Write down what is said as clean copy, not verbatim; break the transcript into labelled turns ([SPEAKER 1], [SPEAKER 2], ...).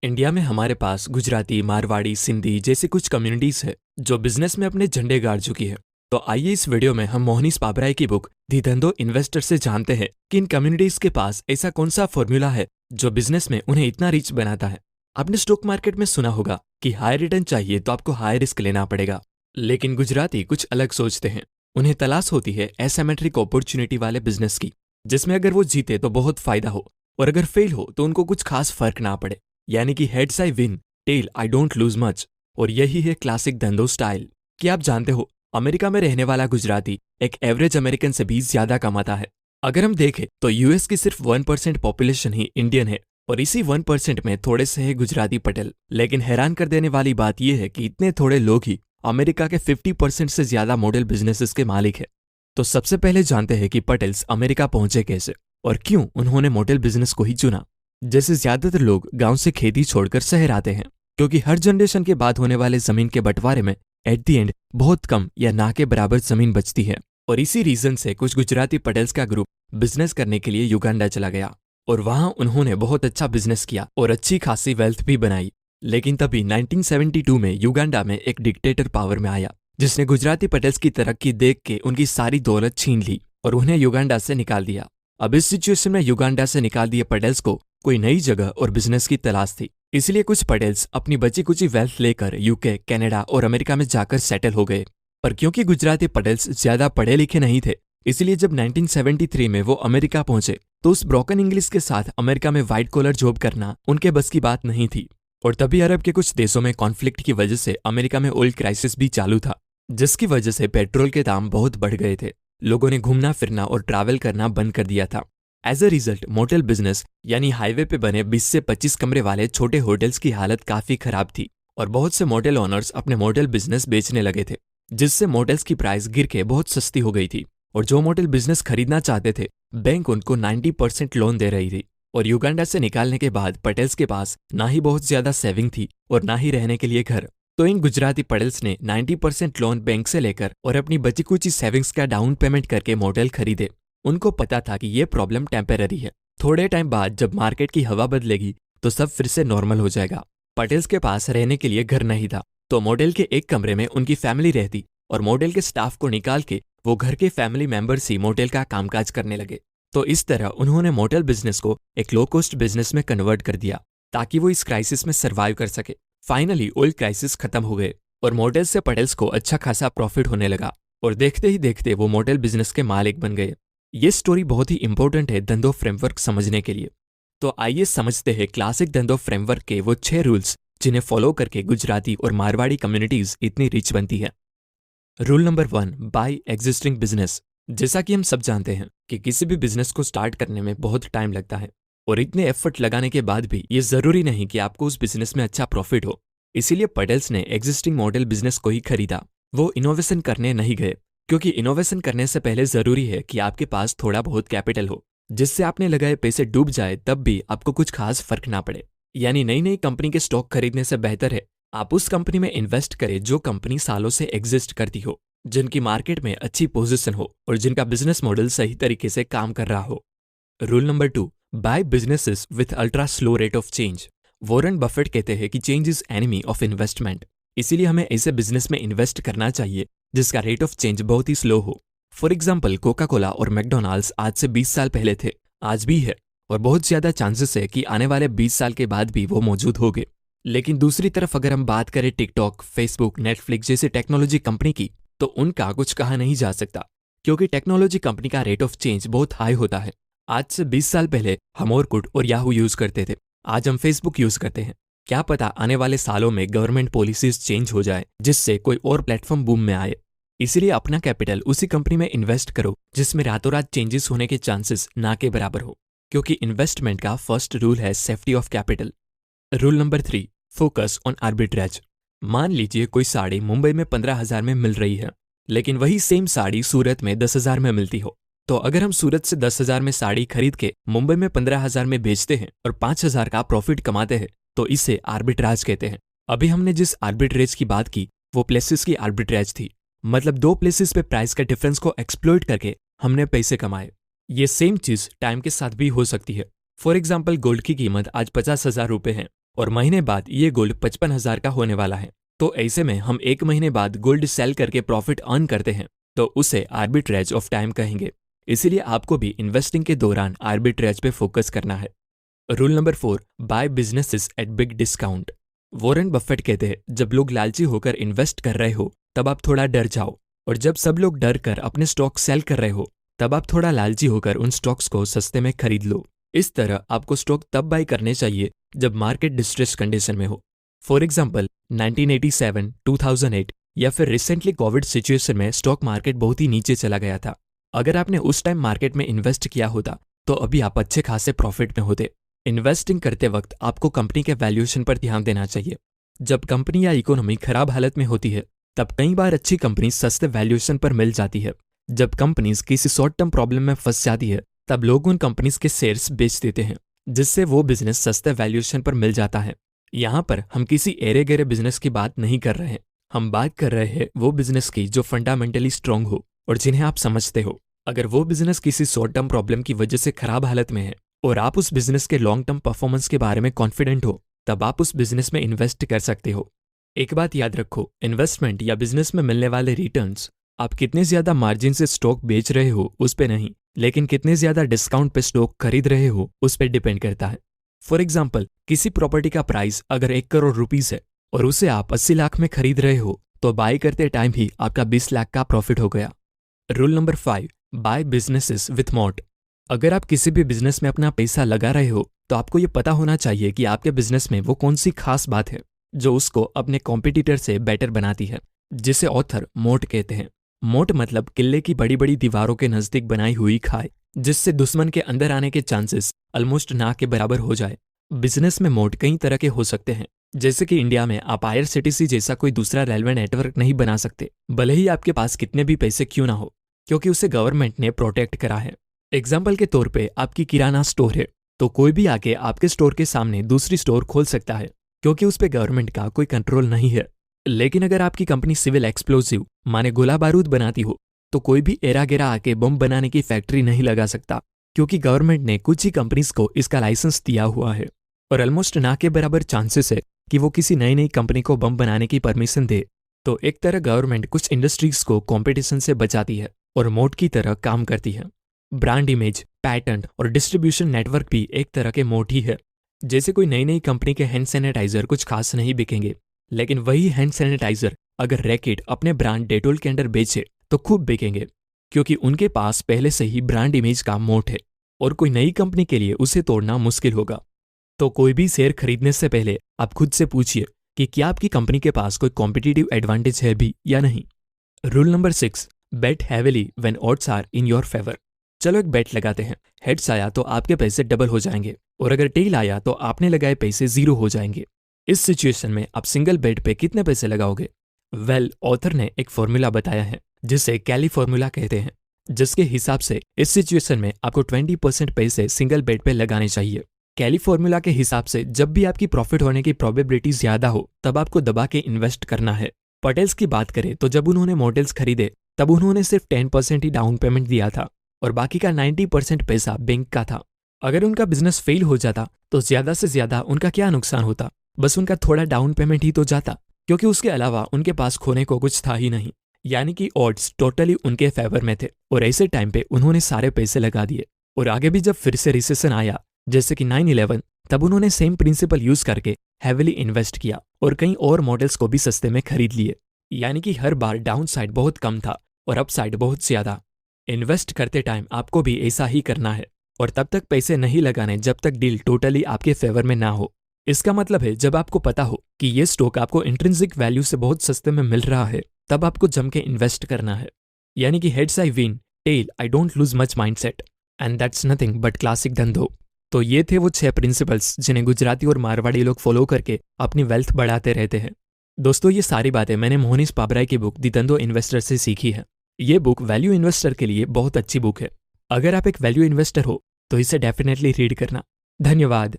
[SPEAKER 1] India में हमारे पास गुजराती, मारवाड़ी, सिंधी जैसी कुछ कम्युनिटीज है जो बिजनेस में अपने झंडे गाड़ चुकी है। तो आइए इस वीडियो में हम मोहनीश पाबराई की बुक दी धंधो इन्वेस्टर से जानते हैं कि इन कम्युनिटीज के पास ऐसा कौन सा फॉर्मूला है जो बिजनेस में उन्हें इतना रिच बनाता है। आपने स्टॉक मार्केट में सुना होगा कि हाई रिटर्न चाहिए तो आपको हाई रिस्क लेना पड़ेगा, लेकिन गुजराती कुछ अलग सोचते हैं। उन्हें तलाश होती है एसिमेट्रिक अपॉर्चुनिटी वाले बिजनेस की, जिसमें अगर वो जीते तो बहुत फायदा हो और अगर फेल हो तो उनको कुछ खास फर्क ना पड़े, यानी कि heads I win, tail I don't lose much. और यही है क्लासिक धंधो स्टाइल। कि आप जानते हो, अमेरिका में रहने वाला गुजराती एक एवरेज अमेरिकन से भी ज्यादा कमाता है। अगर हम देखें तो यूएस की सिर्फ 1% पॉपुलेशन ही इंडियन है और इसी 1% में थोड़े से है गुजराती पटेल। लेकिन हैरान कर देने वाली बात यह है कि इतने थोड़े लोग ही अमेरिका के 50% से ज्यादा मॉडल बिजनेसेस के मालिक है। तो सबसे पहले जानते हैं कि पटेल्स अमेरिका पहुंचे कैसे और क्यों उन्होंने मॉडल बिजनेस को ही चुना। जैसे ज्यादातर लोग गांव से खेती छोड़कर शहर आते हैं, क्योंकि हर जनरेशन के बाद होने वाले जमीन के बंटवारे में एट दी एंड बहुत कम या ना के बराबर जमीन बचती है। और इसी रीजन से कुछ गुजराती पटेल्स का ग्रुप बिजनेस करने के लिए युगांडा चला गया और वहां उन्होंने बहुत अच्छा बिजनेस किया और अच्छी खासी वेल्थ भी बनाई। लेकिन तभी 1972 में युगांडा में एक डिक्टेटर पावर में आया, जिसने गुजराती पटेल्स की तरक्की देख के उनकी सारी दौलत छीन ली और उन्हें युगांडा से निकाल दिया। अब इस सिचुएशन में युगांडा से निकाल दिए पटेल्स को कोई नई जगह और बिजनेस की तलाश थी। इसलिए कुछ पटेल्स अपनी बची कुची वेल्थ लेकर यूके, कनाडा और अमेरिका में जाकर सेटल हो गए। पर क्योंकि गुजराती पटेल्स ज्यादा पढ़े लिखे नहीं थे, इसलिए जब 1973 में वो अमेरिका पहुंचे तो उस ब्रोकन इंग्लिश के साथ अमेरिका में व्हाइट कॉलर जॉब करना उनके बस की बात नहीं थी। और तभी अरब के कुछ देशों में कॉन्फ्लिक्ट की वजह से अमेरिका में ऑयल क्राइसिस भी चालू था, जिसकी वजह से पेट्रोल के दाम बहुत बढ़ गए थे। लोगों ने घूमना फिरना और ट्रैवल करना बंद कर दिया था। As a result motel business यानी हाईवे पे बने 20 से 25 कमरे वाले छोटे होटल्स की हालत काफी खराब थी और बहुत से मोटेल ओनर्स अपने मोटेल बिजनेस बेचने लगे थे, जिससे मोटेल्स की प्राइस गिर के बहुत सस्ती हो गई थी। और जो मोटेल बिजनेस खरीदना चाहते थे, बैंक उनको 90% लोन दे रही थी। और युगांडा से निकालने के बाद पटेल्स के पास ना ही बहुत ज्यादा सेविंग थी और ना ही रहने के लिए घर। तो इन गुजराती पटेल्स ने 90% लोन बैंक से लेकर और अपनी बची कुची सेविंग्स का डाउन पेमेंट करके मोटेल खरीदे। उनको पता था कि ये प्रॉब्लम टेम्पररी है, थोड़े टाइम बाद जब मार्केट की हवा बदलेगी तो सब फिर से नॉर्मल हो जाएगा। पटेल्स के पास रहने के लिए घर नहीं था, तो मॉडल के एक कमरे में उनकी फैमिली रहती और मॉडल के स्टाफ को निकाल के वो घर के फैमिली मेंबर्स ही मोटेल का कामकाज करने लगे। तो इस तरह उन्होंने मोटेल बिजनेस को एक लो कॉस्ट बिजनेस में कन्वर्ट कर दिया ताकि वो इस क्राइसिस में सर्वाइव कर सके। फाइनली ऑयल क्राइसिस खत्म हो गए और मोटेल से पटेल्स को अच्छा खासा प्रॉफिट होने लगा और देखते ही देखते वो मोटेल बिजनेस के मालिक बन गए। ये स्टोरी बहुत ही इंपॉर्टेंट है धंधो फ्रेमवर्क समझने के लिए। तो आइए समझते हैं क्लासिक धंधो फ्रेमवर्क के वो 6 रूल्स जिन्हें फॉलो करके गुजराती और मारवाड़ी कम्युनिटीज इतनी रिच बनती है। Rule number 1, buy existing business. जैसा कि हम सब जानते हैं कि किसी भी बिजनेस को स्टार्ट करने में बहुत टाइम लगता है और इतने एफर्ट लगाने के बाद भी ये जरूरी नहीं कि आपको उस बिजनेस में अच्छा प्रॉफिट हो। इसीलिए पटेल्स ने एग्जिस्टिंग मॉडल बिजनेस को ही खरीदा। वो इनोवेशन करने नहीं गए, क्योंकि इनोवेशन करने से पहले जरूरी है कि आपके पास थोड़ा बहुत कैपिटल हो, जिससे आपने लगाए पैसे डूब जाए तब भी आपको कुछ खास फर्क ना पड़े। यानी नई नई कंपनी के स्टॉक खरीदने से बेहतर है आप उस कंपनी में इन्वेस्ट करें जो कंपनी सालों से एग्जिस्ट करती हो, जिनकी मार्केट में अच्छी पोजीशन हो और जिनका बिजनेस मॉडल सही तरीके से काम कर रहा हो। Rule number 2, buy businesses with ultra slow rate of change. Warren Buffett कहते हैं कि change is enemy of investment. इसीलिए हमें ऐसे बिजनेस में इन्वेस्ट करना चाहिए जिसका रेट ऑफ चेंज बहुत ही स्लो हो। फॉर एग्जाम्पल, कोका कोला और मैकडोनाल्ड्स आज से 20 साल पहले थे, आज भी है और बहुत ज्यादा चांसेस है कि आने वाले 20 साल के बाद भी वो मौजूद होंगे। लेकिन दूसरी तरफ अगर हम बात करें टिकटॉक, फेसबुक, नेटफ्लिक्स जैसी टेक्नोलॉजी कंपनी की, तो उनका कुछ कहा नहीं जा सकता, क्योंकि टेक्नोलॉजी कंपनी का रेट ऑफ चेंज बहुत हाई होता है। आज से 20 साल पहले हम ऑरकुट और याहू यूज करते थे, आज हम फेसबुक यूज करते हैं। क्या पता आने वाले सालों में गवर्नमेंट पॉलिसीज चेंज हो जाए जिससे कोई और प्लेटफॉर्म बूम में आए। इसीलिए अपना कैपिटल उसी कंपनी में इन्वेस्ट करो जिसमें रातों रात चेंजेस होने के चांसेस ना के बराबर हो, क्योंकि इन्वेस्टमेंट का फर्स्ट रूल है safety of capital. Rule number 3, focus on arbitrage. मान लीजिए कोई साड़ी मुंबई में 15,000 में मिल रही है, लेकिन वही सेम साड़ी सूरत में 10,000 में मिलती हो। तो अगर हम सूरत से 10,000 में साड़ी खरीद के मुंबई में 15,000 में बेचते हैं और 5,000 का प्रॉफिट कमाते हैं, तो इसे आर्बिट्राज कहते हैं। अभी हमने जिस आर्बिट्रेज की बात की वो प्लेसेस की आर्बिट्रेज थी, मतलब 2 प्लेसेस पे प्राइस का डिफरेंस को एक्सप्लॉइट करके हमने पैसे कमाए। ये सेम चीज टाइम के साथ भी हो सकती है। फॉर एग्जाम्पल, गोल्ड की कीमत आज 50,000 रुपए है और महीने बाद ये गोल्ड 55,000 का होने वाला है। तो ऐसे में हम 1 महीने बाद गोल्ड सेल करके प्रॉफिट अर्न करते हैं, तो उसे आर्बिट्रेज ऑफ टाइम कहेंगे। इसीलिए आपको भी इन्वेस्टिंग के दौरान आर्बिट्रेज पे फोकस करना है। Rule number 4, buy businesses at big discount. Warren Buffett कहते हैं, जब लोग लालची होकर इन्वेस्ट कर रहे हो तब आप थोड़ा डर जाओ, और जब सब लोग डर कर अपने स्टॉक सेल कर रहे हो तब आप थोड़ा लालची होकर उन स्टॉक्स को सस्ते में खरीद लो। इस तरह आपको स्टॉक तब बाय करने चाहिए जब मार्केट डिस्ट्रेस कंडीशन में हो। फॉर एग्जाम्पल 1987, 2008 या फिर रिसेंटली कोविड सिचुएशन में स्टॉक मार्केट बहुत ही नीचे चला गया था। अगर आपने उस टाइम मार्केट में इन्वेस्ट किया होता तो अभी आप अच्छे खासे प्रॉफिट में होते। इन्वेस्टिंग करते वक्त आपको कंपनी के वैल्यूएशन पर ध्यान देना चाहिए। जब कंपनी या इकोनॉमी खराब हालत में होती है तब कई बार अच्छी कंपनी सस्ते वैल्यूएशन पर मिल जाती है। जब कंपनीज किसी शॉर्ट टर्म प्रॉब्लम में फंस जाती है तब लोग उन कंपनीज के शेयर्स बेच देते हैं, जिससे वो बिजनेस सस्ते वैल्यूएशन पर मिल जाता है। यहाँ पर हम किसी एरे गेरे बिजनेस की बात नहीं कर रहे हैं, हम बात कर रहे हैं वो बिजनेस की जो फंडामेंटली स्ट्रांग हो और जिन्हें आप समझते हो। अगर वो बिजनेस किसी शॉर्ट टर्म प्रॉब्लम की वजह से खराब हालत में है और आप उस बिजनेस के लॉन्ग टर्म परफॉर्मेंस के बारे में कॉन्फिडेंट हो, तब आप उस बिजनेस में इन्वेस्ट कर सकते हो। एक बात याद रखो, इन्वेस्टमेंट या बिजनेस में मिलने वाले रिटर्न्स आप कितने ज्यादा मार्जिन से स्टॉक बेच रहे हो उस पे नहीं, लेकिन कितने ज्यादा डिस्काउंट पे स्टॉक खरीद रहे हो उस पे डिपेंड करता है। फॉर एग्जाम्पल, किसी प्रॉपर्टी का प्राइस अगर 1 करोड़ रुपीस है और उसे आप 80 लाख में खरीद रहे हो तो बाय करते टाइम ही आपका 20 लाख का प्रॉफिट हो गया। Rule number 5, buy businesses with moat. अगर आप किसी भी बिजनेस में अपना पैसा लगा रहे हो तो आपको ये पता होना चाहिए कि आपके बिजनेस में वो कौन सी खास बात है जो उसको अपने कॉम्पिटिटर से बेटर बनाती है, जिसे ऑथर मोट कहते हैं। मोट मतलब किले की बड़ी बड़ी दीवारों के नजदीक बनाई हुई खाई, जिससे दुश्मन के अंदर आने के चांसेस ऑलमोस्ट ना के बराबर हो जाए। बिजनेस में मोट कई तरह के हो सकते हैं, जैसे कि इंडिया में आप आईआरसीटीसी जैसा कोई दूसरा रेलवे नेटवर्क नहीं बना सकते, भले ही आपके पास कितने भी पैसे क्यों ना हो, क्योंकि उसे गवर्नमेंट ने प्रोटेक्ट करा है। एग्जाम्पल के तौर पे आपकी किराना स्टोर है तो कोई भी आके आपके स्टोर के सामने दूसरी स्टोर खोल सकता है, क्योंकि उस पे गवर्नमेंट का कोई कंट्रोल नहीं है। लेकिन अगर आपकी कंपनी सिविल एक्सप्लोजिव माने गोला बारूद बनाती हो तो कोई भी एरा गेरा आके बम बनाने की फैक्ट्री नहीं लगा सकता, क्योंकि गवर्नमेंट ने कुछ ही कंपनीज को इसका लाइसेंस दिया हुआ है और ऑलमोस्ट ना के बराबर चांसेस है कि वो किसी नई नई कंपनी को बम बनाने की परमिशन दे। तो एक तरह गवर्नमेंट कुछ इंडस्ट्रीज को कंपटीशन से बचाती है और मोट की तरह काम करती है। ब्रांड इमेज, पैटेंट और डिस्ट्रीब्यूशन नेटवर्क भी एक तरह के मोट ही है। जैसे कोई नई नई कंपनी के हैंड सैनिटाइजर कुछ खास नहीं बिकेंगे, लेकिन वही हैंड सैनिटाइजर अगर रैकेट अपने ब्रांड डेटोल के अंडर बेचे तो खूब बिकेंगे, क्योंकि उनके पास पहले से ही ब्रांड इमेज का मोट है और कोई नई कंपनी के लिए उसे तोड़ना मुश्किल होगा। तो कोई भी शेयर खरीदने से पहले आप खुद से पूछिए कि क्या आपकी कंपनी के पास कोई कॉम्पिटिटिव एडवांटेज है भी या नहीं। Rule number 6, bet heavily when odds are in your favour. चलो एक बेट लगाते हैं, हेड्स आया तो आपके पैसे डबल हो जाएंगे और अगर टेल आया तो आपने लगाए पैसे 0 हो जाएंगे। इस सिचुएशन में आप सिंगल बेट पे कितने पैसे लगाओगे? ऑथर ने एक फॉर्मूला बताया है जिसे कैली फॉर्मूला कहते हैं, जिसके हिसाब से इस सिचुएशन में आपको 20% पैसे सिंगल बेट पे लगाने चाहिए। कैली फॉर्मूला के हिसाब से जब भी आपकी प्रॉफिट होने की प्रोबेबिलिटी ज्यादा हो तब आपको दबा के इन्वेस्ट करना है। पटेल्स की बात करें तो जब उन्होंने मॉडल्स खरीदे तब उन्होंने सिर्फ 10% ही डाउन पेमेंट दिया था और बाकी का 90% पैसा बैंक का था। अगर उनका बिजनेस फेल हो जाता तो ज्यादा से ज्यादा उनका क्या नुकसान होता? बस उनका थोड़ा डाउन पेमेंट ही तो जाता, क्योंकि उसके अलावा उनके पास खोने को कुछ था ही नहीं। यानी कि ऑड्स टोटली उनके फेवर में थे और ऐसे टाइम पे उन्होंने सारे पैसे लगा दिए। और आगे भी जब फिर से रिसेशन आया जैसे कि 9/11, तब उन्होंने सेम प्रिंसिपल यूज करके हैवीली इन्वेस्ट किया और कई और मॉडल्स को भी सस्ते में खरीद लिए। यानी कि हर बार डाउन साइड बहुत कम था और अप साइड बहुत ज्यादा। इन्वेस्ट करते टाइम आपको भी ऐसा ही करना है और तब तक पैसे नहीं लगाने जब तक डील टोटली आपके फेवर में ना हो। इसका मतलब है जब आपको पता हो कि ये स्टॉक आपको इंट्रिंसिक वैल्यू से बहुत सस्ते में मिल रहा है तब आपको जम के इन्वेस्ट करना है। यानी कि heads I win, tail I don't lose much mindset and that's nothing but classic Dhandho. तो ये थे वो 6 प्रिंसिपल्स जिन्हें गुजराती और मारवाड़ी लोग फॉलो करके अपनी वेल्थ बढ़ाते रहते हैं। दोस्तों, ये सारी बातें मैंने मोहनीश पाबराय की बुक दी धंधो इन्वेस्टर से सीखी है। ये बुक वैल्यू इन्वेस्टर के लिए बहुत अच्छी बुक है। अगर आप एक वैल्यू इन्वेस्टर हो तो इसे डेफिनेटली रीड करना। धन्यवाद।